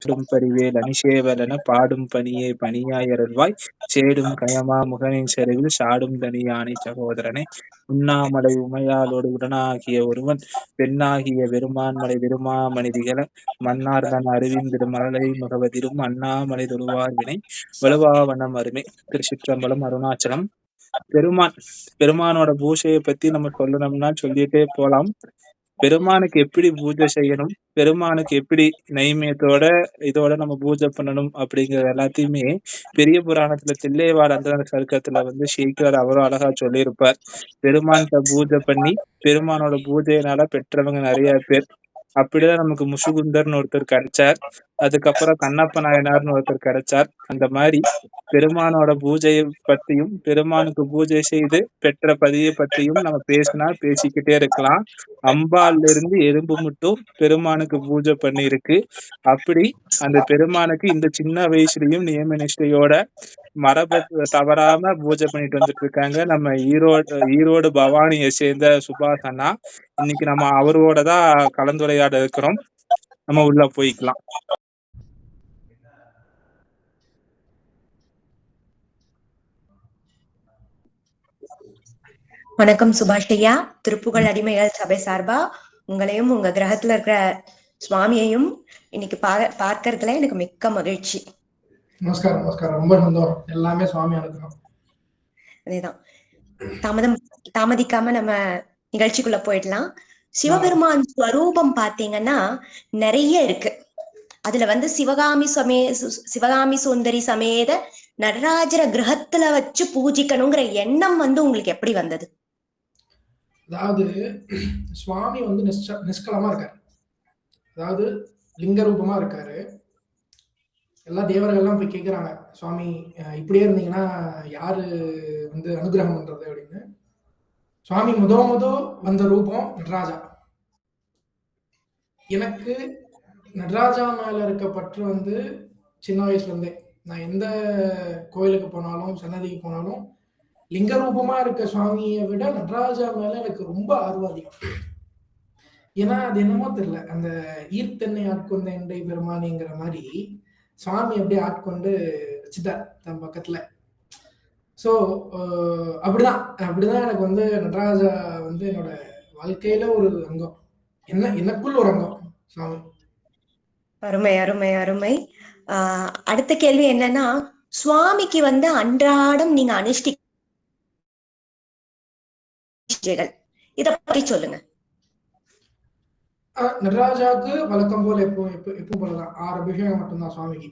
சுடும் பரிவேல் அணிசேவலென பாடும் பணியே பணியாய் அருள்வாய் சேடும் கயமா முகனின் செருவில் சாடும் தனியானை சகோதரனே உண்ணாமலை உமையாலோடு உடனாகிய ஒருவன் பெண்ணாகிய வெறுமான்மலை வெறுமாமணி திகழ மன்னார்தன் அறிவிந்திடும் மழலை முகவதிரும் அண்ணாமலை தொழுவார் வினை வலுவாவனம் அருமை. திருச்சிற்றம்பலம். அருணாச்சலம். பெருமானோட பூஜையை பத்தி நம்ம சொல்லணும்னா சொல்லிட்டே போலாம். பெருமானுக்கு எப்படி பூஜை செய்யணும், பெருமானுக்கு எப்படி நைவேத்தியத்தோட இதோட நம்ம பூஜை பண்ணணும் அப்படிங்கிற எல்லாத்தையுமே பெரிய புராணத்துல தில்லைவாழ் அந்தர சருக்கத்துல சேக்கிரார் அவரும் அழகா சொல்லியிருப்பார். பெருமான்கிட்ட பூஜை பண்ணி பெருமானோட பூஜையினால பெற்றவங்க நிறைய பேர். அப்படிதான் நமக்கு முசுகுந்தர்னு ஒருத்தர் கிடைச்சார். அதுக்கப்புறம் கண்ணப்ப நாயனார்னு ஒருத்தர் கிடைச்சார். அந்த மாதிரி பெருமானோட பூஜையை பத்தியும் பெருமானுக்கு பூஜை செய்து பெற்ற பதியை பத்தியும் நம்ம பேசிக்கிட்டே இருக்கலாம். அம்பாள்ல இருந்து எறும்பு மட்டும் பெருமானுக்கு பூஜை பண்ணி இருக்கு. அப்படி அந்த பெருமானுக்கு இந்த சின்ன வயசுலயும் நியம நிஷ்டையோட மரபை தவறாம பூஜை பண்ணிட்டு வந்துட்டு இருக்காங்க நம்ம ஈரோடு பவானியை சேர்ந்த சுபாஷ் அண்ணா. இன்னைக்கு நம்ம அவரோட தான் கலந்துரையாட இருக்கிறோம். நம்ம உள்ள போய்க்கலாம். வணக்கம் சுபாஷையா. திருப்புகழ் அடிமைகள் சபை சார்பா உங்களையும் உங்க கிரகத்துல இருக்கிற சுவாமியையும் இன்னைக்கு பார்க்கறதுல எனக்கு மிக்க மகிழ்ச்சி. நமஸ்காரம். நமஸ்காரம். ரொம்ப சந்தோஷம். எல்லாமே சுவாமி அனுகிரகம். அதேதான். தாமதிக்காம நம்ம நிகழ்ச்சிக்குள்ள போயிடலாம். சிவபெருமான் ஸ்வரூபம் பாத்தீங்கன்னா நிறைய இருக்கு. அதுல சிவகாமி சுந்தரி சமேத நடராஜர கிரகத்துல வச்சு பூஜிக்கணுங்கிற எண்ணம் உங்களுக்கு எப்படி வந்தது? அதாவது சுவாமி நிஷ்கலமா இருக்காரு. அதாவது லிங்க ரூபமா இருக்காரு. எல்லா தேவர்கள்லாம் போய் கேட்குறாங்க, சுவாமி இப்படியே இருந்தீங்கன்னா யாரு அனுகிரகம் பண்றது அப்படின்னு. சுவாமி முத வந்த ரூபம் நடராஜா. எனக்கு நடராஜா மேல இருக்க பற்று சின்ன வயசுல இருந்தே நான் எந்த கோயிலுக்கு போனாலும் சன்னதிக்கு போனாலும் லிங்க ரூபமா இருக்க சுவாமியை விட நடராஜா மேல எனக்கு ரொம்ப ஆர்வம் அதிகம். ஏன்னா அது என்னமோ தெரியல, அந்த ஈர்த்தென்னை ஆட்கொண்ட எண்டை பெருமானிங்கிற மாதிரி சுவாமி அப்படியே ஆட்கொண்டு வச்சுட்டார் தன் பக்கத்துல. ஸோ அப்படிதான் எனக்கு நடராஜா என்னோட வாழ்க்கையில ஒரு அங்கம், எனக்குள்ள ஒரு அங்கம் சுவாமி. அருமை அருமை அருமை. அடுத்த கேள்வி என்னன்னா, சுவாமிக்கு அன்றாடம் நீங்க அனுஷ்டி இத பத்தி சொல்லுங்க. நடராஜாவுக்கு வழக்கம் போல எப்போ போலதான் 6 அபிஷேகம் மட்டும்தான் சுவாமிக்கு.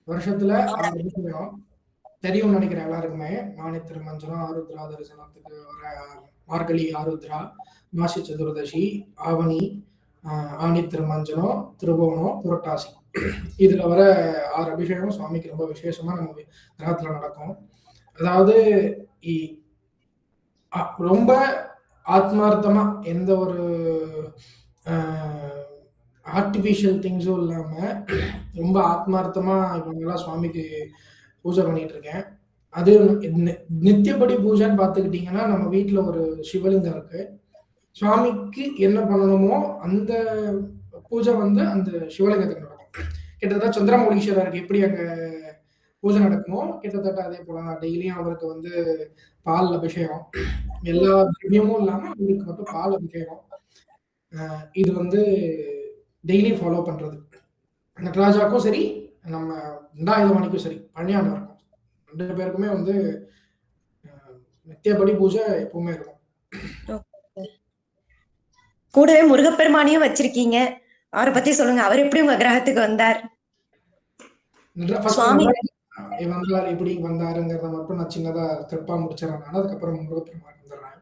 வருஷத்துல 6 அபிஷேகம் தெரியும் நினைக்கிறேன் எல்லாருக்குமே. மானி திருமஞ்சனம், ஆருத்ரா தரிசனத்துக்கு வர மார்கழி ஆருத்ரா, மாசி சதுர்தசி, ஆவணி, ஆனி திருமஞ்சனம், திருபுவனம், புரட்டாசி, இதுல வர 6 அபிஷேகம் சுவாமிக்கு ரொம்ப விசேஷமா நம்ம கிரகத்துல நடக்கும். அதாவது ரொம்ப ஆத்மார்த்தமா எந்த ஒரு ஆர்டிபிஷியல் திங்ஸும் இல்லாம ரொம்ப ஆத்மார்த்தமா இவங்கெல்லாம் சுவாமிக்கு பூஜை பண்ணிட்டு இருக்கேன். அது நித்தியப்படி பூஜைன்னு பார்த்துக்கிட்டீங்கன்னா நம்ம வீட்டுல ஒரு சிவலிங்கம் இருக்கு. சுவாமிக்கு என்ன பண்ணணுமோ அந்த பூஜை அந்த சிவலிங்கத்துக்கு நடக்கும். கிட்டத்தட்ட சந்திரமௌலீஸ்வரருக்கு எப்படி அங்க பூஜை நடக்குமோ கிட்டத்தட்ட அதே போலதான். டெய்லியும் அவருக்கு பால் அபிஷேகம், எல்லா திவ்யமும் இல்லாம அவருக்கு மட்டும் பால் அபிஷேகம். இது டெய்லி ஃபாலோ பண்றது. நடராஜாக்கும் சரி, நம்ம தண்டாயுதபாணிக்கும் சரி, பழனியாண்டவருக்கும் 2 பேருக்குமே நித்தியப்படி பூஜை எப்பவுமே இருக்கும். கூடவே முருகப்பெருமானையும் வச்சிருக்கீங்க, அவரை பத்தி சொல்லுங்க. அவர் எப்படி உங்க கிரகத்துக்கு வந்தார்? எப்படி வந்தாருங்கிறத மட்டும் நான் சின்னதா திருப்பா முடிச்சிடறேன். அதுக்கப்புறம் முருகப்பெருமான் வந்துடுறேன்.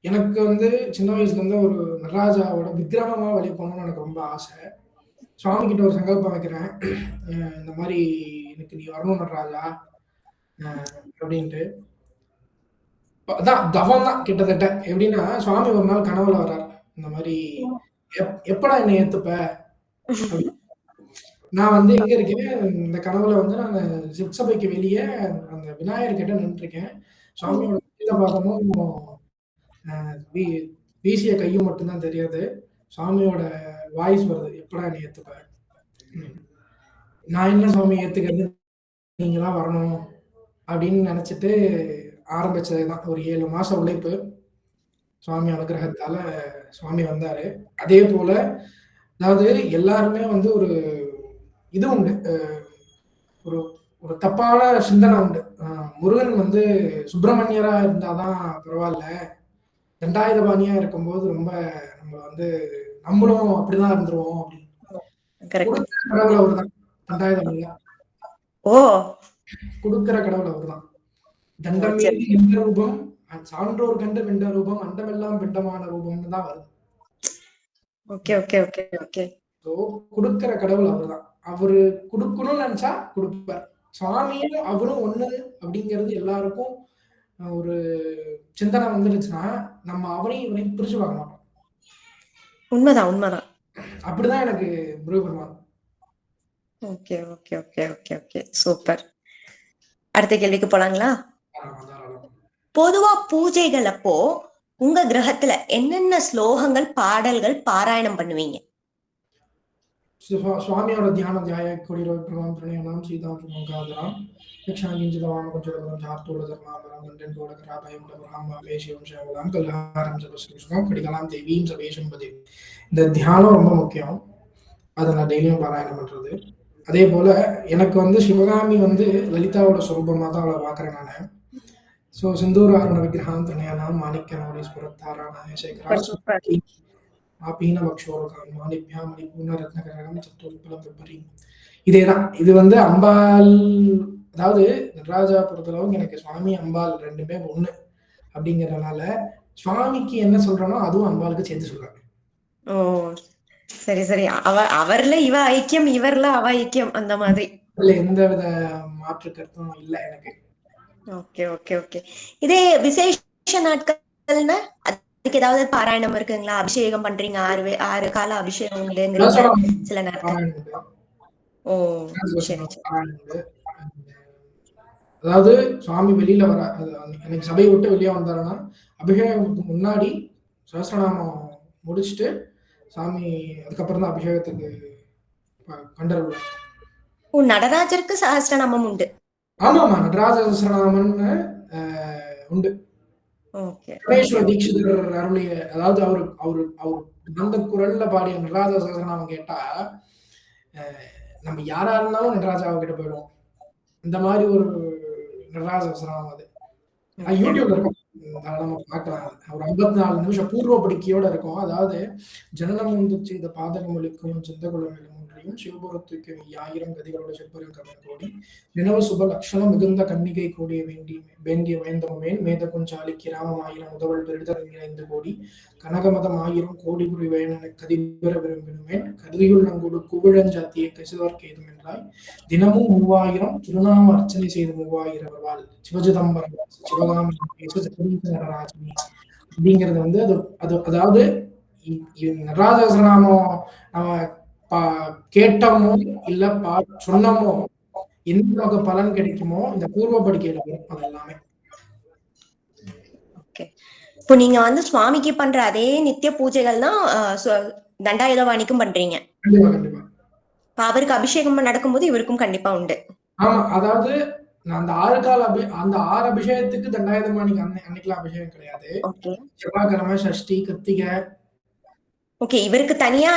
எனக்கு சின்ன வயசுல இருந்து ஒரு நடராஜாவோட விக்கிரகமா வழிபடணும்னு எனக்கு ரொம்ப ஆசை. சுவாமி கிட்ட ஒரு சங்கல்பம் வைக்கிறேன், இந்த மாதிரி எனக்கு நீ வரணும் நடராஜா அப்படின்ட்டு. அதான் தவம் தான் கிட்டத்தட்ட. எப்படின்னா சுவாமி ஒரு நாள் கனவுல வர்றாரு, இந்த மாதிரி எப்படா என்னை ஏத்துப்ப. நான் எங்க இருக்கேன், இந்த கனவுல நான் சிற்சபைக்கு வெளியே அந்த விநாயகர் கிட்ட நின்றுருக்கேன். சுவாமியோட பாதமும் வீசிய கையும் மட்டும்தான் தெரியாது. சுவாமியோட வாய்ஸ் வருது, எப்படா என்னை ஏத்துப்ப. நான் என்ன சுவாமி ஏத்துக்கிறது, நீங்க தான் வரணும் அப்படின்னு நினைச்சிட்டு ஆரம்பிச்சதுதான். ஒரு 7 மாசம் உழைப்பு. சுவாமி அனுகிரகத்தால சுவாமி வந்தாரு. அதே போல அதாவது எல்லாருமே வந்து ஒரு இது உண்டு. ஒரு ஒரு தப்பான சிந்தனை உண்டு. முருகன் வந்து சுப்பிரமணியரா இருந்தாதான் பரவாயில்ல, தண்டாயுதபாணியா இருக்கும்போது ரொம்ப நம்ம வந்து நம்மளும் அப்படிதான் இருந்துருவோம் அப்படின்னு. கரெக்ட். கொடுக்கிற கடவுள் அவர்தான். தண்டாயுதம் இல்ல, ஓ கொடுக்கிற கடவுள் அவர்தான். தண்டம் சரி. மீறி நின்ற ரூபம், சான்றோர் கண்டு வென்ற ரூபம், அண்டமெல்லாம் பிண்டமான ரூபம்னு தான் வருது. Okay okay okay okay. So கொடுக்கிற கடவுள் அவர்தான். அவரு கொடுக்கணும்னு நினைச்சா கொடுப்பார். சுவாமியும் அவரும் ஒண்ணு அப்படிங்கிறது எல்லாருக்கும் ஒரு சிந்தனை வந்துருச்சுன்னா நம்ம அவரையும் இவரையும் பிரிச்சு பார்க்க மாட்டோம். உண்மைதான் உண்மைதான். அப்படிதான் எனக்கு Murugaperuman. Okay okay okay okay okay super. அடுத்த கேள்விக்கு போலாங்களா? பொதுவா பூஜைகள் அப்போ உங்க கிரகத்துல என்னென்ன ஸ்லோகங்கள் பாடல்கள் பாராயணம் பண்ணுவீங்க? சுவாமியோட தியானம் தியாய கொடிரோம் பிரணயம் சீதாம் காதராம் யக்ஷாங்கிஞ்சிதவாம கொஞ்சம் ஜார்த்தோட தர்மாபரம் கண்டன் போட கராபயம் பிரம்மா வேஷியம் சேவலாம் கல்ஹாரம் சபஸ்கிருஷ்ணம் கடிகலாம் தேவியும் சபேஷம் பதே. இந்த தியானம் ரொம்ப முக்கியம். அதை நான் டெய்லியும் பாராயணம் பண்றது. அதே போல எனக்கு வந்து சிவகாமி வந்து லலிதாவோட சொரூபமா தான் அவளை பாக்குறேன் நானு. ஸோ சிந்தூராரண விக்கிரகம் தனையானாம் மாணிக்கனோட ஸ்புரத்தாரான சேகரா ஆபீன பக்ஷோரகம் மாணிப்யா மணிபூர்ண ரத்னகரகம் சத்துருப்பலம் வெப்பரி. இதேதான். இது வந்து அம்பாள், அதாவது நடராஜா பொறுத்தளவுக்கு எனக்கு சுவாமி அம்பாள் ரெண்டுமே ஒண்ணு அப்படிங்கறதுனால சுவாமிக்கு என்ன சொல்றனோ அதுவும் அம்பாளுக்கு சேர்த்து சொல்றாங்க. ஓ சரி சரி. அவர்ல இவ ஐக்கியம், இவர்ல அவ ஐக்கியம், அந்த மாதிரி. இல்ல எந்த வித மாற்று கருத்தும் இல்ல எனக்கு. Okay okay okay. இதே விசேஷ நாட்கள்னா அதுக்கு ஏதாவது பாராயணம் இருக்குங்களா? அபிஷேகம் பண்றீங்க, 6 கால அபிஷேகம் உண்டுங்கிறீங்க சில நாட்கள். ஓ சரி சரி. அதாவது சுவாமி வெளியில வர எனக்கு சபையை விட்டு வெளியே வந்தாருன்னா அபிஷேகத்துக்கு முன்னாடி சஹஸ்ரநாமம் முடிச்சுட்டு சாமி அதுக்கப்புறம் தான் அபிஷேகத்துக்கு கண்டறிவு. நடராஜருக்கு சஹஸ்ரநாமம் உண்டு? ஆமாமா, நடராஜ சஹஸ்ரநாமம்னு உண்டு. கணேஸ்வர தீட்சிதர் அருளிய, அதாவது அவரு அந்த குரல்ல பாடிய நடராஜ சஹஸ்ரநாமம் கேட்டா நம்ம யாரா இருந்தாலும் நடராஜாவை கிட்ட போயிடுவோம். இந்த மாதிரி ஒரு நடராஜ சஹஸ்ரநாமம் அது. யூடியூப்ல இருக்கும், நம்ம பார்க்கலாம். ஒரு 54 நிமிஷம் பூர்வ படிக்கையோட இருக்கும். அதாவது ஜனனம் வந்து செய்த பாதகம் ஒழிக்கும் சிந்தகுலம் ஒன்றையும் சிவபுரத்துக்கு 1000 கதிகளோட செப்பரும் கவன் கோடி நினைவு சுப லட்சணம் மிகுந்த கன்னிகை கூடிய வேண்டிய வேந்தமுவேன் மேத குஞ்சாலிக்கு ராமம் 1000 முதவள் பெருதல் 5 கோடி கனகமதம் 1000 கோடி புரி வேணனை கதிபெற விரும்பினுமேன் கருதியுள் நங்கூடு குவிழஞ்சாத்தியை கசிதவர்க்கு ஏதும் என்றாய் தினமும் 3000 திருநாம அர்ச்சனை செய்து 3000 வருவாள் சிவஜிதம்பரம் சிவகாமி நடராஜனி அப்படிங்கிறது வந்து அது அதாவது நடராஜ சஹஸ்ரநாமம் நம்ம கேட்டோமோ இல்ல சொன்னோமோ எந்த வகை பலன் கிடைக்குமோ இந்த பூர்வ படிக்கையில வரும். அது எல்லாமே இப்போ நீங்க வந்து சுவாமிக்கு பண்ற அதே நித்திய பூஜைகள் தான் தண்டாயுதபாணிக்கும் பண்றீங்க? கண்டிப்பா கண்டிப்பா. அவருக்கு அபிஷேகம் நடக்கும்போது இவருக்கும் கண்டிப்பா உண்டு. ஆமா, அதாவது அந்த 6 அபிஷேகத்துக்கு தண்டாயுதபாணிக்கு அன்னைக்கெல்லாம் அபிஷேகம் கிடையாது. செவ்வாய்க்கிழமை, சஷ்டி, கிருத்திகை. ஓகே, இவருக்கு தனியா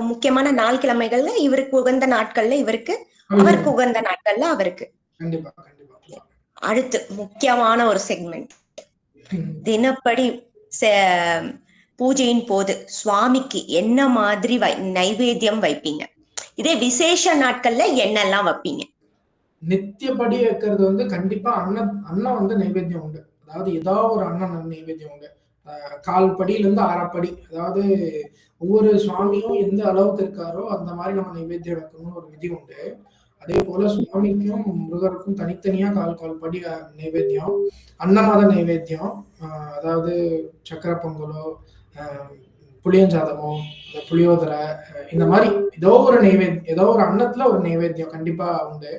முக்கியமான நாள் கிழமைகள்ல இவருக்கு உகந்த நாட்கள்ல இவருக்கு, அவருக்கு உகந்த நாட்கள்ல அவருக்கு. கண்டிப்பா கண்டிப்பா. அடுத்து முக்கியமான ஒரு செக்மெண்ட், தினப்படி பூஜையின் போது சுவாமிக்கு என்ன மாதிரி நைவேத்தியம் வைப்பீங்க? இதே விசேஷ நாட்கள்ல என்னெல்லாம் வைப்பீங்க? நித்தியப்படி வைக்கிறது வந்து கண்டிப்பா அன்னம் வந்து நைவேத்தியம் உண்டு. அதாவது ஏதாவது ஒரு அன்னம் நைவேத்தியம் உண்டு. 4 படியில இருந்து 6 படி, அதாவது ஒவ்வொரு சுவாமியும் எந்த அளவுக்கு இருக்காரோ அந்த மாதிரி நம்ம நைவேத்தியம் வைக்கணும்னு ஒரு விதி உண்டு. அதே போல சுவாமிக்கும் முருகருக்கும் தனித்தனியா 4 படி நைவேத்தியம். அன்னமத நைவேத்தியம், அதாவது சக்கரை பொங்கலோ புளியஞ்சாதமோ புளியோதரை, இந்த மாதிரி ஏதோ ஒரு அன்னத்துல ஒரு நைவேத்தியம் கண்டிப்பா உண்டு.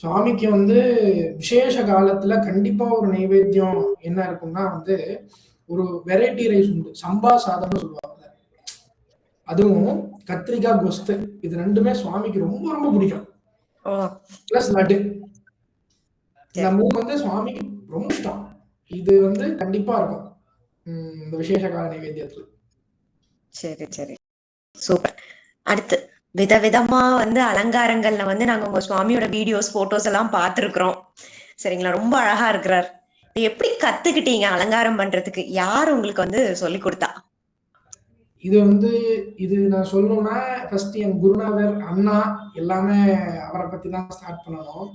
சுவாமிக்கு வந்து விசேஷ காலத்துல கண்டிப்பா ஒரு நைவேத்தியம் என்ன இருக்கும்னா வந்து ஒரு வெரைட்டி ரைஸ் உண்டு. சம்பா சாதம்னு சொல்லுவாங்க. அதுவும் கத்திரிக்காய் கொஸ்து, இது ரெண்டுமே சுவாமிக்கு ரொம்ப ரொம்ப பிடிக்கும். ஓ பிளஸ் லட்டு. இந்த சரி 3 வந்து சுவாமிக்கு ரொம்ப இஷ்டம். இது வந்து கண்டிப்பா இருக்கும். இந்த விசேஷ கால நைவேத்தியத்துல. சரி சரி சூப்பர். அடுத்து விதவிதமா வந்து அலங்காரங்கள்ல வந்து நாங்க உங்க சுவாமியோட வீடியோஸ் போட்டோஸ் எல்லாம் பார்த்திருக்கிறோம். சரிங்களா, ரொம்ப அழகா இருக்கிறார். இது எப்படி கத்துக்கிட்டீங்க அலங்காரம் பண்றதுக்கு? யார் உங்களுக்கு வந்து சொல்லி கொடுத்தா? இது வந்து இது நான் சொல்லணும்னா ஃபர்ஸ்ட் என் குருநாதர் அண்ணா எல்லாமே அவரை பத்தி தான் ஸ்டார்ட் பண்ணணும்.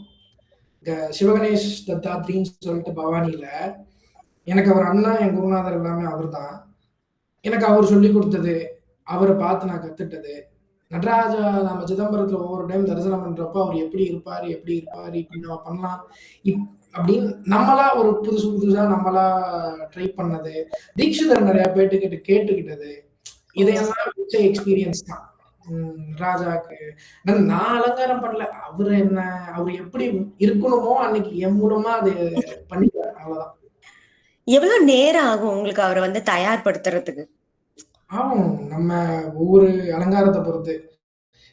இங்க சிவகணேஷ் தத்தாத்ரின்னு சொல்லிட்டு பவானியில எனக்கு அவர் அண்ணா, என் குருநாதர் எல்லாமே அவர்தான். எனக்கு அவர் சொல்லிக் கொடுத்தது, அவரை பார்த்து நான் கத்துட்டது. நடராஜா நம்ம சிதம்பரத்துல ஒவ்வொரு டைம் தரிசனம் பண்றப்போ அவர் எப்படி இருப்பாரு, எப்படி இருப்பாரு, இப்படி நம்ம பண்ணலாம், இப் அப்படின்னு நம்மளா ஒரு புதுசு புதுசா நம்மளா ட்ரை பண்ணது. தீட்சிதர் நிறைய பேர்த்துக்கிட்ட கேட்டுக்கிட்டது. ஓ இதையெல்லாம் வச்ச எக்ஸ்பீரியன்ஸ் தான். ராஜாக்கு நான் அலங்காரம் பண்ணல. அவரு என்ன அவரு எப்படி இருக்கணுமோ அன்னைக்கு என் மூலமா அது பண்ணிட்டாரு. அவ்வளவுதான். எவ்வளவு நேரம் ஆகும் உங்களுக்கு அவரை வந்து தயார்படுத்துறதுக்கு? ஆகும். நம்ம ஒவ்வொரு அலங்காரத்த பொறுத்து.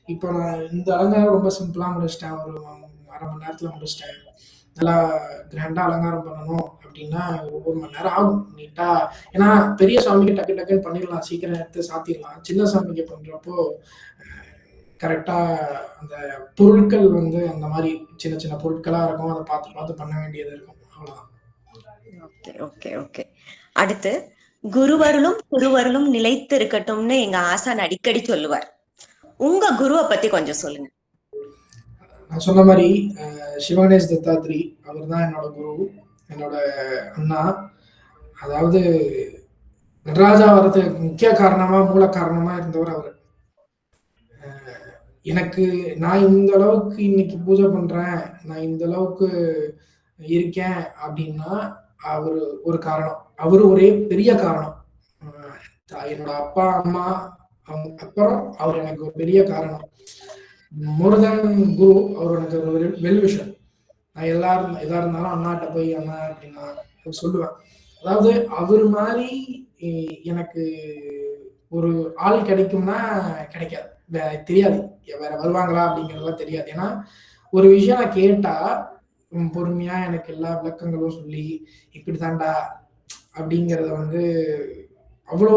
இப்போ நான் இந்த அலங்காரம் ரொம்ப சிம்பிளா முடிச்சுட்டேன். ஒரு 1/2 மணி நேரத்துல முடிச்சுட்டேன். நல்லா கிராண்டா அலங்காரம் பண்ணணும் அப்படின்னா, ஒரு மணி நேரம் ஆகும். நீட்டா ஏன்னா பெரிய சாமிக்கு டக்கு டக்குன்னு பண்ணிடலாம். சீக்கிரம் எடுத்து சாத்திடலாம். சின்ன சாமிக்கு பண்றப்போ கரெக்டா அந்த பொருட்கள் வந்து அந்த மாரி சின்ன சின்ன பொருட்களா இருக்கும். அத பார்த்து பார்த்து பண்ண வேண்டியது இருக்கும். அவ்வளவுதான். Okay okay okay. அடுத்து குருவருளும் திருவருளும் நிலைத்து இருக்கட்டும்னு எங்க ஆசான் அடிக்கடி சொல்லுவார். உங்க குருவை பத்தி கொஞ்சம் சொல்லுங்க. நான் சொன்ன மாரி சிவகணேஷ் தத்தாத்ரி அவர் தான் என்னோட குரு. என்னோட அண்ணா. அதாவது நடராஜா வர்றதுக்கு முக்கிய காரணமா, மூல காரணமா இருந்தவர் அவரு. எனக்கு நான் இந்த அளவுக்கு இன்னைக்கு பூஜை பண்றேன், நான் இந்த அளவுக்கு இருக்கேன் அப்படின்னா, அவரு ஒரு காரணம். அவரு ஒரே பெரிய காரணம். என்னோட அப்பா, அம்மா அவங்க அப்புறம் அவர் எனக்கு ஒரு பெரிய காரணம். மோர் தேன் குரு, அவர் எனக்கு ஒரு வெல் விஷர். நான் எல்லாரும் எதா இருந்தாலும் அண்ணாட்ட போய் அண்ணா அப்படின்னா சொல்லுவேன். அதாவது அவர் மாதிரி எனக்கு ஒரு ஆள் கிடைக்கும்னா கிடைக்காது. தெரியாது வேற வருவாங்களா அப்படிங்கிறதெல்லாம் தெரியாது. ஏன்னா ஒரு விஷயம் நான் கேட்டா பொறுமையா எனக்கு எல்லா விளக்கங்களும் சொல்லி இப்படி தாண்டா அப்படிங்கிறத வந்து அவ்வளோ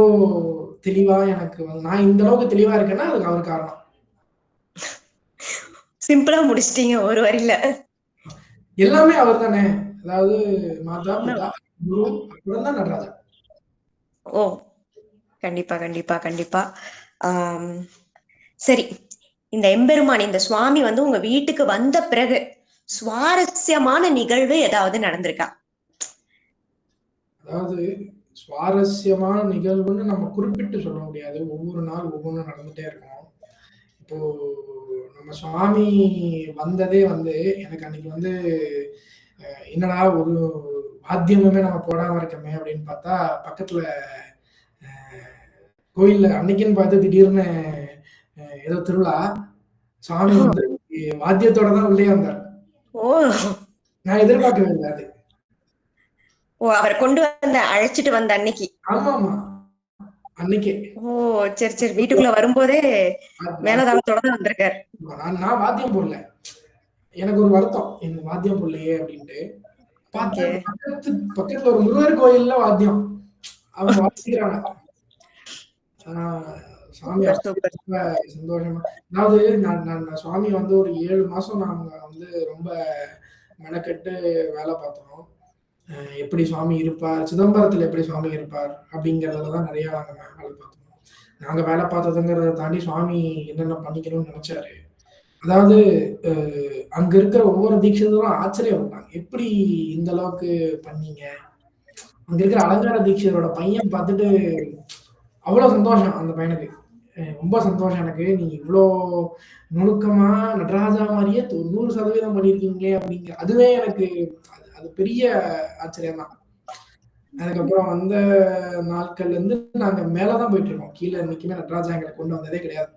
தெளிவா எனக்கு நான் இந்த அளவுக்கு தெளிவா இருக்கேன்னா அதுக்கு அவர் காரணம். சிம்பிளா முடிச்சிட்டீங்க ஒரு வரியில. எல்லாமே அவர் தானே. அதாவது மாதா பிதா குரு அப்புறம் தான் நடராஜா. ஓ கண்டிப்பா கண்டிப்பா கண்டிப்பா. ஆஹ் சரி, இந்த எம்பெருமான் இந்த சுவாமி வந்து உங்க வீட்டுக்கு வந்த பிறகு சுவாரஸ்யமான நிகழ்வு ஏதாவது நடந்திருக்கா? அதாவது சுவாரஸ்யமான நிகழ்வுன்னு நம்ம குறிப்பிட்டு சொல்ல முடியாது. ஒவ்வொரு நாள் ஒவ்வொன்றும் நடந்துட்டே இருக்கும். இப்போ நம்ம சுவாமி வந்ததே வந்து எனக்கு அன்னைக்கு வந்து என்னடா ஒரு வாத்தியமுமே நம்ம போடாம இருக்கமே அப்படின்னு பார்த்தா பக்கத்துல கோயில்ல அன்னைக்குன்னு பார்த்து திடீர்னு ஏதோ திருவிழா சுவாமி வந்து வாத்தியத்தோட தான் உள்ளே வந்தார். ஓ நான் எதிர்பார்க்கவே இல்லை அது. ஓ அவரை கொண்டு வந்த அழைச்சிட்டு வந்த அன்னைக்கு? ஆமா ஆமா அன்னைக்கே. ஓ சரி சரி. வீட்டுக்குள்ள வரும்போதே மேலதாளத்தோட தான் வந்திருக்காரு. நான் வாத்தியம் போடல. எனக்கு ஒரு வருத்தம் எனக்கு வாத்தியம் போடலையே அப்படின்ட்டு பார்த்தா பக்கத்துல ஒரு முருகர் கோயில்ல வாத்தியம் அவங்க வாசிக்கிறாங்க. சாமி ரொம்ப சந்தோஷமா. அதாவது நான் சுவாமி வந்து ஒரு 7 மாசம் நாங்க வந்து ரொம்ப மெனக்கெட்டு வேலை பார்த்தோம். எப்படி சுவாமி இருப்பார், சிதம்பரத்துல எப்படி சுவாமி இருப்பார் அப்படிங்கிறதுலதான் நிறைய நாங்க வேலை பார்த்தோம். நாங்க வேலை பார்த்ததுங்கிறத தாண்டி சுவாமி என்னென்ன பண்ணிக்கணும்னு நினைச்சாரு. அதாவது அங்க இருக்கிற ஒவ்வொரு தீட்சிதரும் ஆச்சரியப்பட்டாங்க. எப்படி இந்த அளவுக்கு பண்ணீங்க? அங்க இருக்கிற அலங்கார தீட்சிதரோட பையன் பார்த்துட்டு அவ்வளவு சந்தோஷம் அந்த பையனுக்கு. ரொம்ப சந்தோஷம் எனக்கு. நீங்க இவ்வளோ நுணுக்கமா நடராஜா மாதிரியே 90% பண்ணியிருக்கீங்களே அப்படிங்கிற அதுவே எனக்கு அது பெரிய ஆச்சரியம் தான். அதுக்கப்புறம் வந்த நாட்கள்ல இருந்து நாங்க மேலதான் போயிட்டு இருக்கோம். கீழே இன்னைக்குமே நடராஜா எங்களை கொண்டு வந்ததே கிடையாது.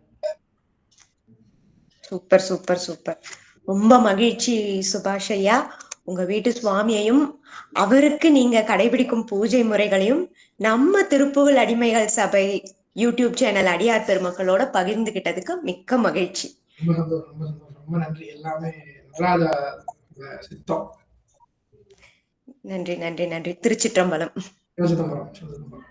Super super super. ரொம்ப மகிழ்ச்சி சுபாஷ் ஐயா. உங்க வீட்டு சுவாமியையும் அவருக்கு நீங்க கடைபிடிக்கும் பூஜை முறைகளையும் நம்ம திருப்புகழ் அடிமைகள் சபை யூடியூப் சேனல் அடியார் பெருமக்களோட பகிர்ந்துகிட்டதுக்கு மிக்க மகிழ்ச்சி. ரொம்ப சந்தோஷம், ரொம்ப சந்தோஷம். ரொம்ப நன்றி. எல்லாமே நடராஜ சித்தம். நன்றி நன்றி நன்றி. திருச்சிற்றம்பலம். சிதம்பரம், சிதம்பரம்.